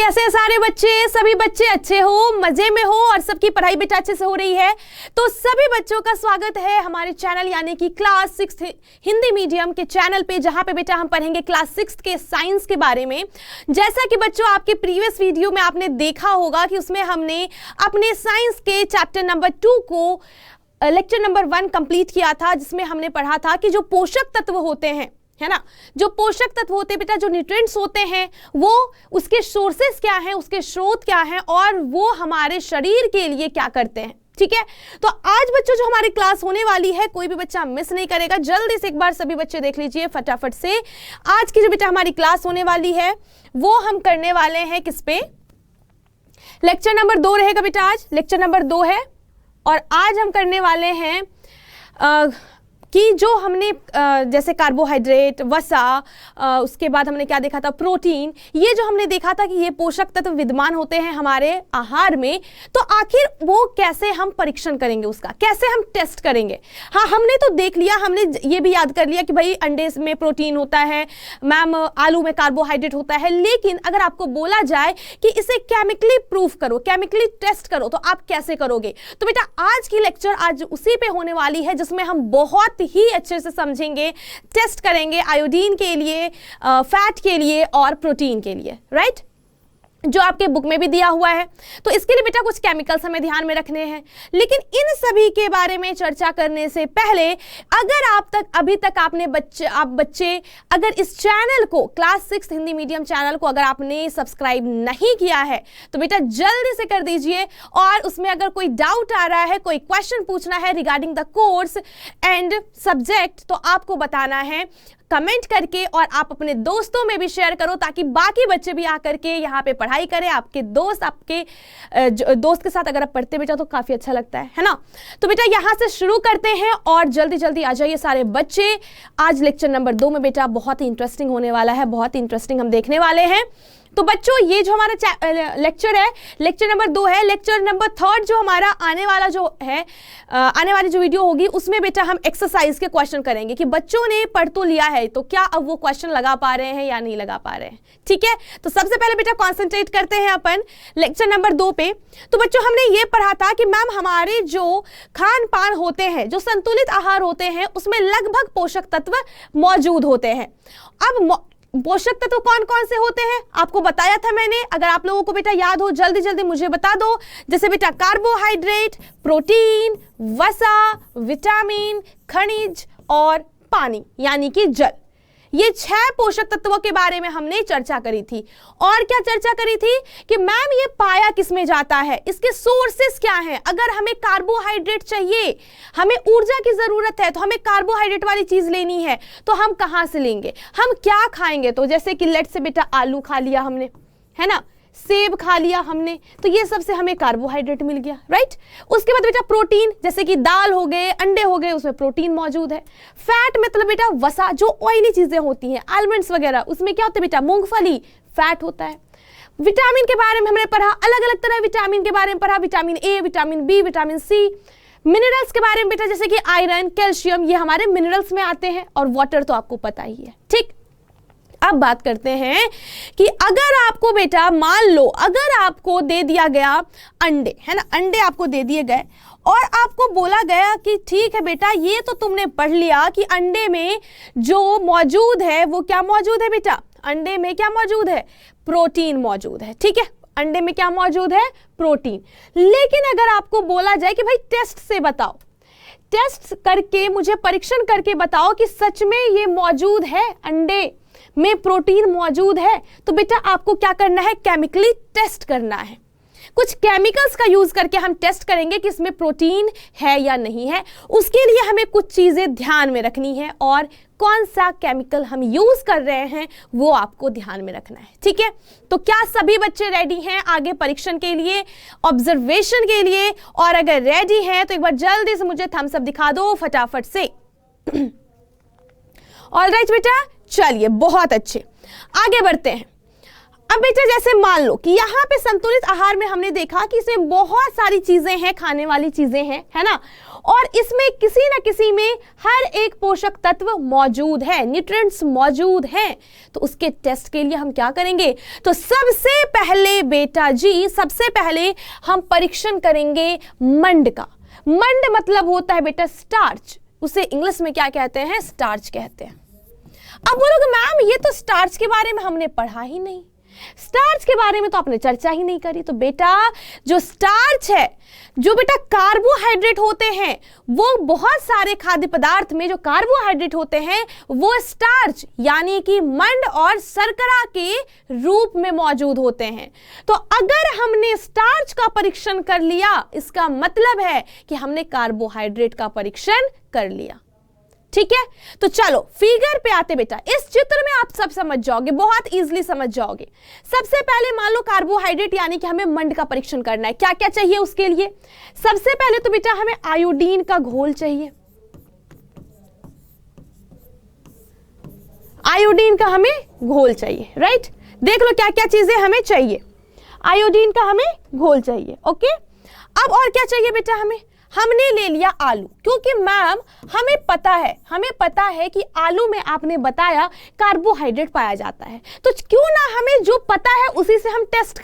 कैसे हैं सारे बच्चे? सभी बच्चे अच्छे हो, मजे में हो और सबकी पढ़ाई बेटा अच्छे से हो रही है। तो सभी बच्चों का स्वागत है हमारे चैनल यानी कि क्लास 6 हिंदी मीडियम के चैनल पे, जहां पे बेटा हम पढ़ेंगे क्लास 6 के साइंस के बारे में। जैसा कि बच्चों आपके प्रीवियस वीडियो में आपने देखा होगा कि उसमें हमने अपने साइंस के चैप्टर नंबर 2 को लेक्चर नंबर 1 कंप्लीट किया था, जिसमें हमने पढ़ा था कि जो पोषक तत्व होते हैं, है ना, जो पोषक तत्व होते हैं बेटा, जो न्यूट्रिएंट्स होते हैं, वो उसके सोर्सेस क्या हैं, उसके स्रोत क्या हैं और वो हमारे शरीर के लिए क्या करते हैं। ठीक है, तो आज बच्चों जो हमारी क्लास होने वाली है, कोई भी बच्चा मिस नहीं करेगा। जल्दी से एक बार सभी बच्चे देख लीजिए फटाफट से। आज की जो बेटा हमारी क्लास होने वाली है वो हम करने वाले हैं किस पे? लेक्चर नंबर 2 रहेगा बेटा। आज लेक्चर नंबर 2 है और आज हम करने वाले हैं कि जो हमने जैसे कार्बोहाइड्रेट, वसा, उसके बाद हमने क्या देखा था, प्रोटीन, ये जो हमने देखा था कि ये पोषक तत्व विद्यमान होते हैं हमारे आहार में, तो आखिर वो कैसे हम परीक्षण करेंगे, उसका कैसे हम टेस्ट करेंगे। हाँ, हमने तो देख लिया, हमने ये भी याद कर लिया कि भाई अंडे में प्रोटीन होता है, मैम आलू में कार्बोहाइड्रेट होता है, लेकिन अगर आपको बोला जाए कि इसे केमिकली प्रूफ करो, केमिकली टेस्ट करो, तो आप कैसे करोगे? तो बेटा आज की लेक्चर आज उसी पे होने वाली है, जिसमें हम बहुत ही अच्छे से समझेंगे, टेस्ट करेंगे आयोडीन के लिए, फैट के लिए और प्रोटीन के लिए, राइट, जो आपके बुक में भी दिया हुआ है। तो इसके लिए बेटा कुछ केमिकल्स हमें ध्यान में रखने हैं, लेकिन इन सभी के बारे में चर्चा करने से पहले अगर अभी तक आप बच्चे अगर इस चैनल को, क्लास 6 हिंदी मीडियम चैनल को अगर आपने सब्सक्राइब नहीं किया है तो बेटा जल्दी से कर दीजिए। और उसमें अगर कोई डाउट आ रहा है, कोई क्वेश्चन पूछना है regarding the course and subject, तो आपको बताना है कमेंट करके, और आप अपने दोस्तों में भी शेयर करो ताकि बाकी बच्चे भी आकर के यहाँ पे पढ़ाई करें। आपके दोस्त के साथ अगर आप पढ़ते बेटा तो काफी अच्छा लगता है ना। तो बेटा यहाँ से शुरू करते हैं और जल्दी जल्दी आ जाइए सारे बच्चे। आज लेक्चर नंबर 2 में बेटा बहुत ही इंटरेस्टिंग होने वाला है, बहुत ही इंटरेस्टिंग हम देखने वाले हैं। तो बच्चों ये जो हमारा लेक्चर है, लेक्चर नंबर 2 है। लेक्चर नंबर 3 जो हमारा आने वाली जो वीडियो होगी उसमें बेटा हम एक्सरसाइज के क्वेश्चन करेंगे कि बच्चों ने पढ़ तो लिया है, तो क्या अब वो क्वेश्चन लगा पा रहे हैं या नहीं लगा पा रहे हैं। ठीक है, तो सबसे पहले बेटा कॉन्सेंट्रेट करते हैं अपन लेक्चर नंबर 2 पे। तो बच्चों हमने ये पढ़ा था कि मैम हमारे जो खान पान होते हैं, जो संतुलित आहार होते हैं, उसमें लगभग पोषक तत्व मौजूद होते हैं। अब पोषक तत्व कौन कौन से होते हैं आपको बताया था मैंने, अगर आप लोगों को बेटा याद हो जल्दी जल्दी मुझे बता दो। जैसे बेटा कार्बोहाइड्रेट, प्रोटीन, वसा, विटामिन, खनिज और पानी यानी कि जल। ये 6 पोषक तत्वों के बारे में हमने चर्चा करी थी। और क्या चर्चा करी थी कि मैम ये पाया किसमें जाता है, इसके सोर्सेस क्या हैं। अगर हमें कार्बोहाइड्रेट चाहिए, हमें ऊर्जा की जरूरत है, तो हमें कार्बोहाइड्रेट वाली चीज लेनी है, तो हम कहां से लेंगे, हम क्या खाएंगे। तो जैसे कि लेट से बेटा आलू खा लिया हमने, है ना, सेब खा लिया हमने, तो ये सबसे हमें कार्बोहाइड्रेट मिल गया, राइट। उसके बाद बेटा प्रोटीन, जैसे कि दाल हो गए, अंडे हो गए, उसमें प्रोटीन मौजूद है। फैट मतलब बेटा वसा, जो ऑयली चीजें होती हैं, आलमंड्स वगैरह, उसमें क्या होता है बेटा, मूंगफली, फैट होता है। विटामिन के बारे में हमने पढ़ा, अलग अलग तरह विटामिन के बारे में पढ़ा, vitamin A, vitamin B, vitamin C. Minerals के बारे में बेटा जैसे कि आयरन, कैल्शियम, ये हमारे मिनरल्स में आते हैं, और वाटर तो आपको पता ही है। ठीक, अब बात करते हैं कि अगर आपको बेटा मान लो अगर आपको दे दिया गया अंडे, है ना, अंडे आपको दे दिए गए और आपको बोला गया कि ठीक है बेटा ये तो तुमने पढ़ लिया कि अंडे में जो मौजूद है वो क्या मौजूद है बेटा, अंडे में क्या मौजूद है, प्रोटीन मौजूद है। ठीक है, अंडे में क्या मौजूद है, प्रोटीन। लेकिन अगर आपको बोला जाए कि भाई टेस्ट से बताओ, टेस्ट करके मुझे परीक्षण करके बताओ कि सच में ये मौजूद है, अंडे में प्रोटीन मौजूद है, तो बेटा आपको क्या करना है, केमिकली टेस्ट करना है। कुछ केमिकल्स का यूज करके हम टेस्ट करेंगे कि इसमें प्रोटीन है या नहीं है। उसके लिए हमें कुछ चीजें ध्यान में रखनी है, और कौन सा केमिकल हम यूज कर रहे हैं वो आपको ध्यान में रखना है। ठीक है, तो क्या सभी बच्चे रेडी हैं आगे परीक्षण के लिए, ऑब्जर्वेशन के लिए? और अगर रेडी हैं तो एक बार जल्दी से मुझे थम्स अप दिखा दो फटाफट से। ऑलराइट बेटा, चलिए बहुत अच्छे, आगे बढ़ते हैं। अब बेटा जैसे मान लो कि यहाँ पे संतुलित आहार में हमने देखा कि इसमें बहुत सारी चीजें हैं, खाने वाली चीजें हैं, है ना, और इसमें किसी न किसी में हर एक पोषक तत्व मौजूद है, न्यूट्रिएंट्स मौजूद हैं। तो उसके टेस्ट के लिए हम क्या करेंगे, तो सबसे पहले बेटा जी, सबसे पहले हम परीक्षण करेंगे मंड का। मंड मतलब होता है बेटा स्टार्च, उसे इंग्लिश में क्या कहते हैं, स्टार्च कहते हैं। अब बोलोगे मैम ये तो स्टार्च के बारे में हमने पढ़ा ही नहीं, स्टार्च के बारे में तो आपने चर्चा ही नहीं करी। तो बेटा जो स्टार्च है, जो बेटा कार्बोहाइड्रेट होते हैं, वो बहुत सारे खाद्य पदार्थ में जो कार्बोहाइड्रेट होते हैं वो स्टार्च यानी कि मंड और शर्करा के रूप में मौजूद होते हैं। तो अगर हमने स्टार्च का परीक्षण कर लिया, इसका मतलब है कि हमने कार्बोहाइड्रेट का परीक्षण कर लिया। ठीक है, तो चलो फिगर पे आते बेटा। इस चित्र में आप सब समझ जाओगे, बहुत इजीली समझ जाओगे। सबसे पहले मान लो कार्बोहाइड्रेट यानी कि हमें मंड का परीक्षण करना है। क्या क्या चाहिए उसके लिए, सबसे पहले तो बेटा हमें आयोडीन का घोल चाहिए। आयोडीन का हमें घोल चाहिए, राइट। देख लो क्या क्या चीजें हमें चाहिए। आयोडीन का हमें घोल चाहिए, ओके। अब और क्या चाहिए बेटा हमें, हमने ले लिया आलू, क्योंकि मैम हमें पता है कि आलू में आपने बताया कार्बोहाइड्रेट पाया जाता है। तो क्यों ना हमें जो पता है उसी से हम टेस्ट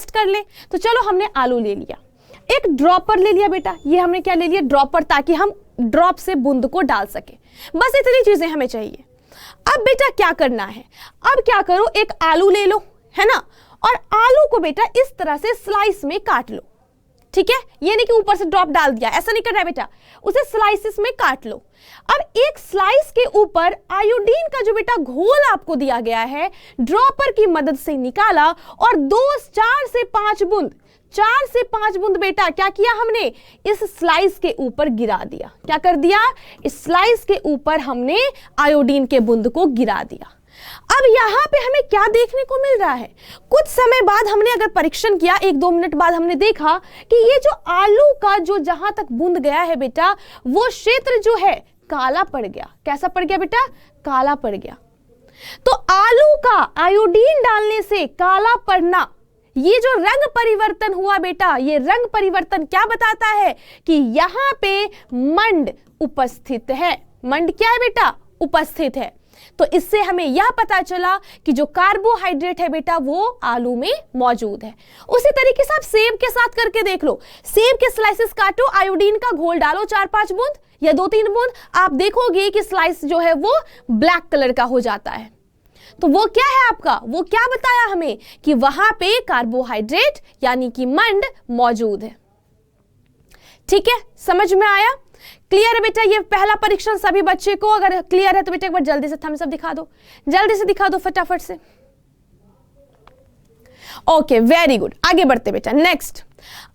कर ले, तो चलो हमने आलू ले लिया। एक ड्रॉपर ले लिया बेटा, ये हमने क्या ले लिया, ड्रॉपर, ताकि हम ड्रॉप से बूंद को डाल सके। बस इतनी चीजें हमें चाहिए। अब बेटा क्या करना है, अब क्या करो, एक आलू ले लो, है ना, और आलू को बेटा इस तरह से स्लाइस में काट लो। ठीक है, ये नहीं कि ऊपर से ड्रॉप डाल दिया, ऐसा नहीं करना है बेटा, उसे स्लाइसेस में काट लो। अब एक स्लाइस के ऊपर आयोडीन का जो बेटा घोल आपको दिया गया है, ड्रॉपर की मदद से निकाला और 4 से 5 बूंद बेटा क्या किया हमने, इस स्लाइस के ऊपर गिरा दिया। क्या कर दिया, इस स्लाइस के ऊपर हमने आयोडीन के बूंद को गिरा दिया। अब यहां पे हमें क्या देखने को मिल रहा है, कुछ समय बाद हमने अगर परीक्षण किया, 1-2 मिनट बाद हमने देखा कि ये जो आलू का जो जहां तक बूंद गया है बेटा, वो क्षेत्र जो है काला पड़ गया। कैसा पड़ गया बेटा, काला पड़ गया। तो आलू का आयोडीन डालने से काला पड़ना, ये जो रंग परिवर्तन हुआ बेटा, ये रंग परिवर्तन क्या बताता है कि यहां पे मंड उपस्थित है। मंड क्या है बेटा, उपस्थित है। तो इससे हमें यह पता चला कि जो कार्बोहाइड्रेट है बेटा वो आलू में मौजूद है। उसी तरीके से आप सेब के साथ करके देख लो, सेब के स्लाइसेस काटो, आयोडीन का घोल डालो 4-5 बूंद या 2-3 बूंद, आप देखोगे कि स्लाइस जो है वो ब्लैक कलर का हो जाता है। तो वो क्या है आपका, वो क्या बताया हमें कि वहां पे कार्बोहाइड्रेट यानी कि मंड मौजूद है। ठीक है, समझ में आया, क्लियर है बेटा। ये पहला परीक्षण सभी बच्चे को अगर क्लियर है तो बेटा एक बार जल्दी से थम्स अप दिखा दो, जल्दी से दिखा दो फटाफट से। ओके, वेरी गुड, आगे बढ़ते बेटा। नेक्स्ट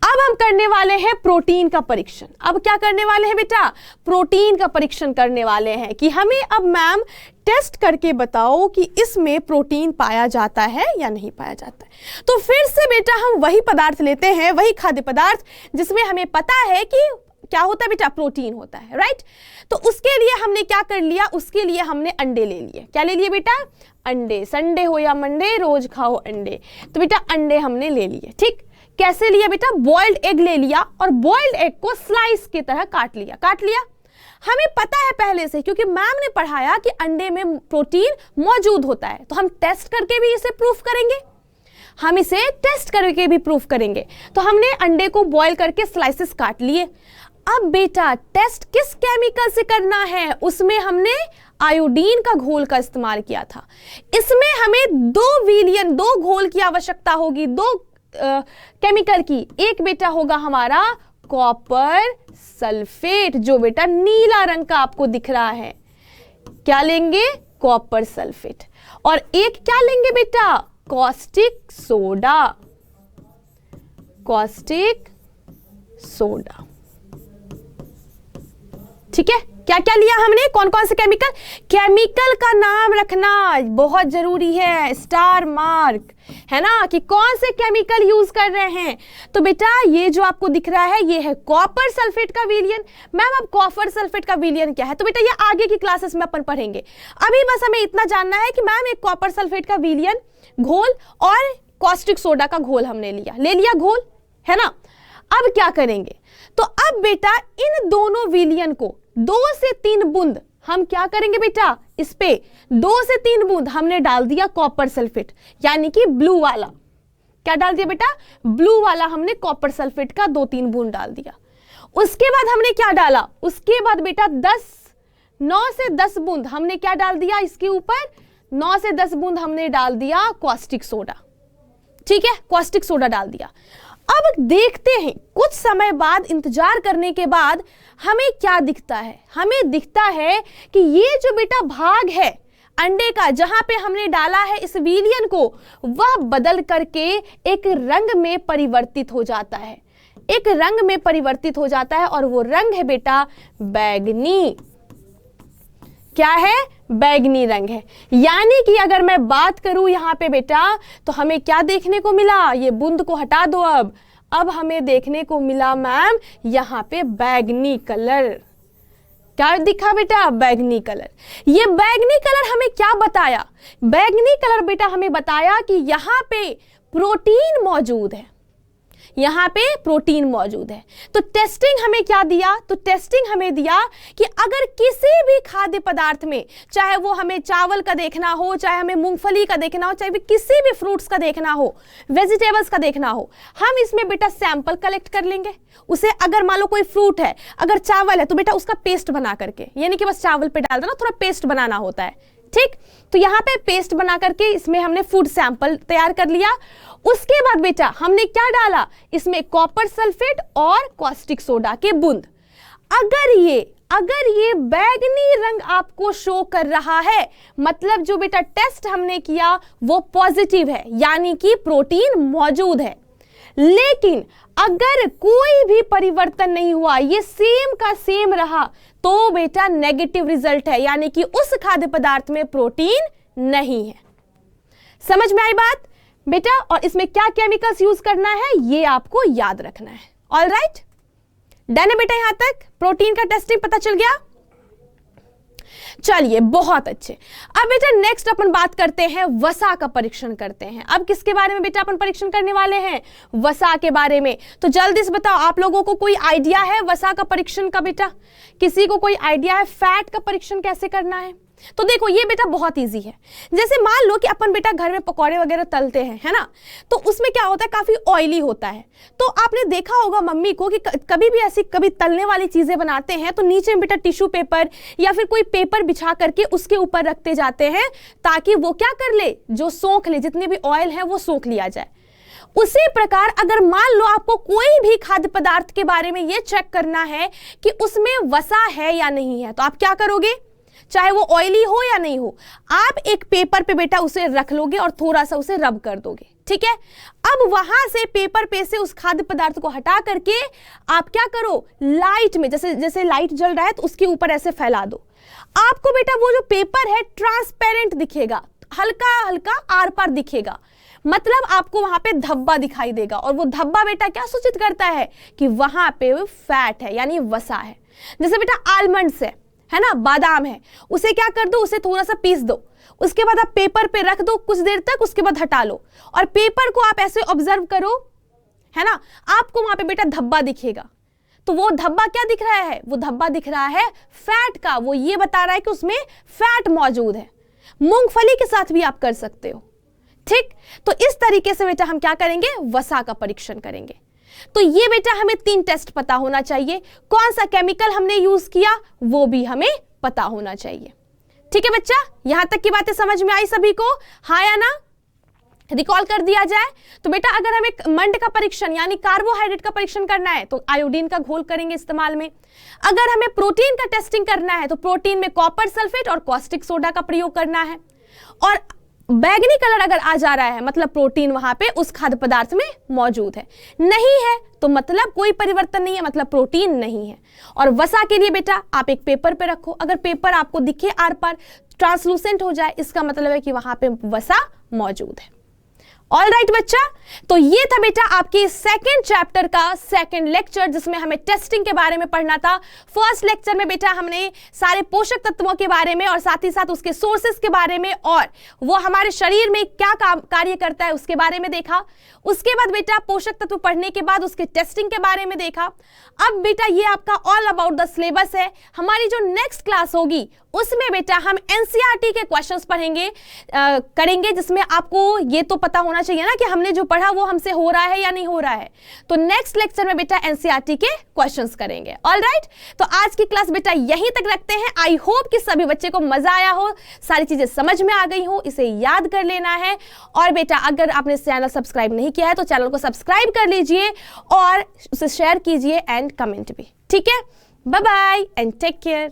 अब हम करने वाले हैं प्रोटीन का परीक्षण। अब क्या करने वाले हैं बेटा, प्रोटीन का परीक्षण करने वाले हैं कि हमें अब मैम टेस्ट करके बताओ कि इसमें प्रोटीन पाया जाता है या नहीं पाया जाता है। तो फिर से बेटा हम वही पदार्थ लेते हैं, वही खाद्य पदार्थ जिसमें हमें पता है कि क्या होता है बेटा, प्रोटीन होता है, राइट। तो उसके लिए हमने क्या कर लिया, उसके लिए हमने अंडे ले लिए। क्या ले लिए बेटा, अंडे। संडे हो या मंडे, रोज खाओ अंडे। तो बेटा अंडे हमने ले लिए। ठीक, कैसे लिया बेटा, बॉइल्ड एग ले लिया और बॉइल्ड एग को स्लाइस की तरह काट लिया। हमें पता है पहले से, क्योंकि मैम ने पढ़ाया कि अंडे में प्रोटीन मौजूद होता है। तो हम टेस्ट करके भी इसे प्रूफ करेंगे, तो हमने अंडे को बॉईल करके स्लाइसेस काट लिए। अब बेटा टेस्ट किस केमिकल से करना है, उसमें हमने आयोडीन का घोल का इस्तेमाल किया था। इसमें हमें 2 घोल की आवश्यकता होगी, 2 केमिकल की। एक बेटा होगा हमारा कॉपर सल्फेट, जो बेटा नीला रंग का आपको दिख रहा है। क्या लेंगे, कॉपर सल्फेट। और एक क्या लेंगे बेटा, कॉस्टिक सोडा। ठीक है, क्या क्या लिया हमने, कौन कौन से केमिकल, केमिकल का नाम रखना बहुत जरूरी है, स्टार मार्क, है ना, कि कौन से केमिकल यूज कर रहे हैं। तो बेटा ये जो आपको दिख रहा है ये है कॉपर सल्फेट का विलयन। मैम अब कॉपर सल्फेट का विलयन क्या है, तो बेटा ये आगे की क्लासेस में अपन पढ़ेंगे। अभी बस हमें इतना जानना है कि मैम एक कॉपर सल्फेट का विलयन घोल और कॉस्टिक सोडा का घोल हमने ले लिया घोल, है ना। अब क्या करेंगे, तो अब बेटा इन दोनों विलयन को 2 से 3 बूंद हम क्या करेंगे बेटा, इस पे 2 से 3 बूंद हमने डाल दिया कॉपर सल्फेट, यानी कि ब्लू वाला। क्या डाल दिया बेटा, ब्लू वाला हमने कॉपर सल्फेट का 2-3 बूंद डाल दिया। उसके बाद हमने क्या डाला, उसके बाद बेटा 9 से 10 बूंद हमने क्या डाल दिया इसके ऊपर, 9 से 10 बूंद हमने डाल दिया कॉस्टिक सोडा। ठीक है, कॉस्टिक सोडा डाल दिया। अब देखते हैं कुछ समय बाद, इंतजार करने के बाद हमें क्या दिखता है, हमें दिखता है कि ये जो बेटा भाग है अंडे का जहां पे हमने डाला है इस विलयन को, वह बदल करके एक रंग में परिवर्तित हो जाता है, एक रंग में परिवर्तित हो जाता है, और वो रंग है बेटा बैगनी। क्या है, बैगनी रंग है। यानी कि अगर मैं बात करूं यहां पे बेटा, तो हमें क्या देखने को मिला, ये बूंद को हटा दो, अब हमें देखने को मिला मैम यहां पे बैगनी कलर। क्या दिखा बेटा, बैगनी कलर। ये बैगनी कलर हमें क्या बताया, बैगनी कलर बेटा हमें बताया कि यहां पे प्रोटीन मौजूद है, यहां पे प्रोटीन मौजूद है। तो टेस्टिंग हमें क्या दिया, तो टेस्टिंग हमें दिया कि अगर किसी भी खाद्य पदार्थ में, चाहे वो हमें चावल का देखना हो, चाहे हमें मूंगफली का देखना हो, चाहे किसी भी फ्रूट्स का देखना हो, वेजिटेबल्स का देखना हो, हम इसमें बेटा सैंपल कलेक्ट कर लेंगे। उसे अगर मान लो कोई फ्रूट है, अगर चावल है, तो बेटा उसका पेस्ट बना करके, यानी कि बस चावल पे डाल देना, थोड़ा पेस्ट बनाना होता है, ठीक। तो यहां पे पेस्ट बना करके इसमें हमने फूड सैंपल तैयार कर लिया। उसके बाद बेटा हमने क्या डाला, इसमें कॉपर सल्फेट और कॉस्टिक सोडा के बूंद। अगर ये बैगनी रंग आपको शो कर रहा है, मतलब जो बेटा टेस्ट हमने किया वो पॉजिटिव है, यानी कि प्रोटीन मौजूद है। लेकिन अगर कोई भी परिवर्तन नहीं हुआ, ये सेम का सेम रहा, तो बेटा नेगेटिव रिजल्ट है, यानी कि उस खाद्य पदार्थ में प्रोटीन नहीं है। समझ में आई बात बेटा। और इसमें क्या केमिकल्स यूज करना है ये आपको याद रखना है। ऑल राइट, डन है बेटा, यहां तक प्रोटीन का टेस्टिंग पता चल गया। चलिए बहुत अच्छे। अब बेटा नेक्स्ट अपन बात करते हैं, वसा का परीक्षण करते हैं। अब किसके बारे में बेटा अपन परीक्षण करने वाले हैं, वसा के बारे में। तो जल्दी से बताओ, आप लोगों को कोई आइडिया है वसा का परीक्षण का बेटा, किसी को कोई आइडिया है फैट का परीक्षण कैसे करना है? तो देखो ये बेटा बहुत इजी है। जैसे मान लो कि अपन बेटा घर में पकौड़े वगैरह तलते हैं, है ना, तो उसमें क्या होता है, काफी ऑयली होता है। तो आपने देखा होगा मम्मी को कि कभी भी ऐसी कभी तलने वाली चीजें बनाते हैं तो नीचे में बेटा टिश्यू पेपर या फिर कोई पेपर बिछा करके उसके ऊपर रखते जाते हैं, ताकि वो क्या कर ले, जो सोख ले, जितने भी ऑयल है वो सोख लिया जाए। उसी प्रकार अगर मान लो आपको कोई भी खाद्य पदार्थ के बारे में ये चेक करना है कि उसमें वसा है या नहीं है, तो आप क्या करोगे, चाहे वो ऑयली हो या नहीं हो, आप एक पेपर पे बेटा उसे रख लोगे और थोड़ा सा उसे रब कर दोगे, ठीक है। अब वहां से पेपर पे से उस खाद्य पदार्थ को हटा करके आप क्या करो, लाइट में, जैसे लाइट जल रहा है तो उसके ऊपर ऐसे फैला दो। आपको बेटा वो जो पेपर है ट्रांसपेरेंट दिखेगा, हल्का हल्का आर पार दिखेगा, मतलब आपको वहां पे धब्बा दिखाई देगा। और वो धब्बा बेटा क्या सूचित करता है कि वहां पे फैट है, यानी वसा है। जैसे बेटा आलमंड्स है ना, बादाम है, उसे क्या कर दो, उसे थोड़ा सा पीस दो, उसके बाद आप पेपर पे रख दो कुछ देर तक, उसके बाद हटा लो और पेपर को आप ऐसे ऑब्जर्व करो, है ना, आपको वहां पे बेटा धब्बा दिखेगा। तो वो धब्बा क्या दिख रहा है, वो धब्बा दिख रहा है फैट का, वो ये बता रहा है कि उसमें फैट मौजूद है। मूंगफली के साथ भी आप कर सकते हो, ठीक। तो इस तरीके से बेटा हम क्या करेंगे, वसा का परीक्षण करेंगे। तो ये बेटा हमें 3 टेस्ट पता होना चाहिए, कौन सा केमिकल हमने यूज किया वो भी हमें पता होना चाहिए, ठीक है बच्चा। यहां तक की बातें समझ में आई सभी को, हाँ या ना, रिकॉल कर दिया जाए। तो बेटा अगर हमें मंड का परीक्षण यानी कार्बोहाइड्रेट का परीक्षण करना है तो आयोडीन का घोल करेंगे इस्तेमाल में। अगर हमें प्रोटीन का टेस्टिंग करना है तो प्रोटीन में कॉपर सल्फेट और कॉस्टिक सोडा का प्रयोग करना है। और बैगनी कलर अगर आ जा रहा है मतलब प्रोटीन वहां पे उस खाद्य पदार्थ में मौजूद है, नहीं है तो मतलब कोई परिवर्तन नहीं है, मतलब प्रोटीन नहीं है। और वसा के लिए बेटा आप एक पेपर पे रखो, अगर पेपर आपको दिखे आर पार ट्रांसलूसेंट हो जाए इसका मतलब है कि वहां पे वसा मौजूद है। ऑल राइट बच्चा, तो ये था बेटा आपके सेकेंड चैप्टर का सेकेंड लेक्चर जिसमें हमें टेस्टिंग के बारे में पढ़ना था। फर्स्ट लेक्चर में बेटा हमने सारे पोषक तत्वों के बारे में और साथ ही साथ उसके सोर्सेस के बारे में और वो हमारे शरीर में क्या कार्य करता है उसके बारे में देखा। उसके बाद बेटा पोषक तत्व पढ़ने के बाद उसके टेस्टिंग के बारे में देखा। अब बेटा ये आपका ऑल अबाउट द सिलेबस है। हमारी जो नेक्स्ट क्लास होगी उसमें बेटा हम एनसीईआरटी के क्वेश्चंस करेंगे जिसमें आपको ये तो पता होना चाहिए ना कि हमने जो पढ़ा वो हमसे हो रहा है या नहीं हो रहा है। तो नेक्स्ट लेक्चर में बेटा एनसीईआरटी के क्वेश्चंस करेंगे। ऑल राइट, तो आज की क्लास बेटा यहीं तक रखते हैं। आई होप कि सभी बच्चे को मजा आया हो, सारी चीजें समझ में आ गई हो, इसे याद कर लेना है। और बेटा अगर आपने चैनल सब्सक्राइब नहीं किया है तो चैनल को सब्सक्राइब कर लीजिए और उसे शेयर कीजिए एंड कमेंट भी, ठीक है। Bye bye and take care.